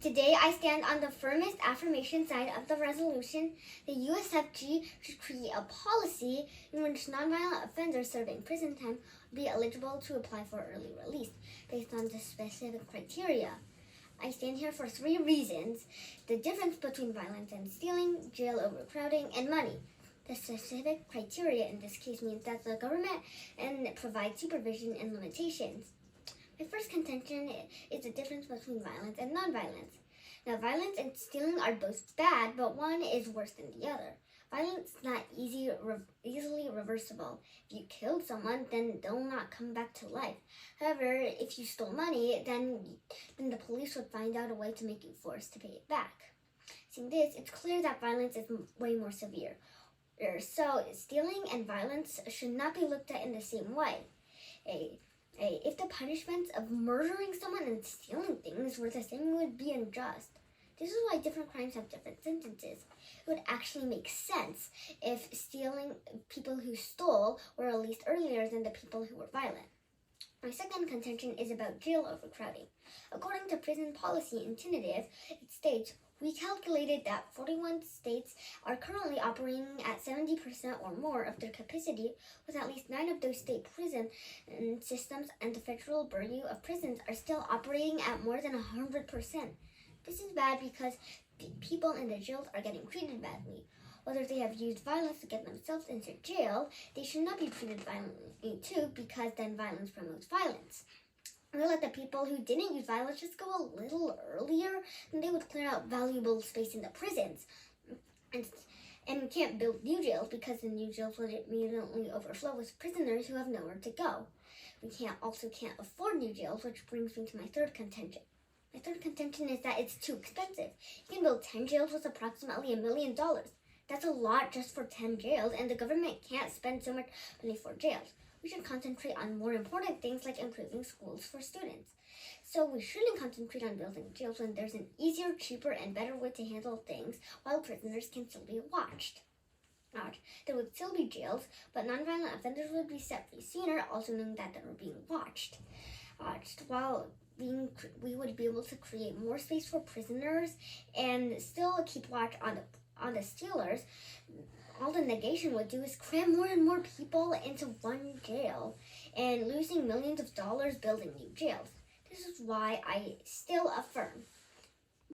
Today, I stand on the firmest affirmation side of the resolution. The USFG should create a policy in which nonviolent offenders serving prison time would be eligible to apply for early release based on the specific criteria. I stand here for 3 reasons: the difference between violence and stealing, jail overcrowding, and money. The specific criteria in this case means that the government provides supervision and limitations. My first contention is the difference between violence and nonviolence. Now, violence and stealing are both bad, but one is worse than the other. Violence is not easily reversible. If you killed someone, then they'll not come back to life. However, if you stole money, then the police would find out a way to make you forced to pay it back. Seeing this, it's clear that violence is way more severe. So, stealing and violence should not be looked at in the same way. If the punishments of murdering someone and stealing things were the same, it would be unjust. This is why different crimes have different sentences. It would actually make sense if people who stole were released earlier than the people who were violent. My second contention is about jail overcrowding. According to Prison Policy Initiative, it states, we calculated that 41 states are currently operating at 70% or more of their capacity, with at least 9 of those state prison systems and the Federal Bureau of Prisons are still operating at more than 100%. This is bad because the people in the jails are getting treated badly. Whether they have used violence to get themselves into jail, they should not be treated violently too, because then violence promotes violence. We'll let the people who didn't use violence just go a little earlier, and they would clear out valuable space in the prisons. And we can't build new jails because the new jails would immediately overflow with prisoners who have nowhere to go. We also can't afford new jails, which brings me to my third contention. My third contention is that it's too expensive. You can build 10 jails with approximately $1 million. That's a lot just for 10 jails, and the government can't spend so much money for jails. We should concentrate on more important things like improving schools for students. So we shouldn't concentrate on building jails when there's an easier, cheaper, and better way to handle things while prisoners can still be watched. There would still be jails, but nonviolent offenders would be set free sooner, also knowing that they were being watched. We would be able to create more space for prisoners and still keep watch on the stealers. All the negation would do is cram more and more people into one jail and losing millions of dollars building new jails. This is why I still affirm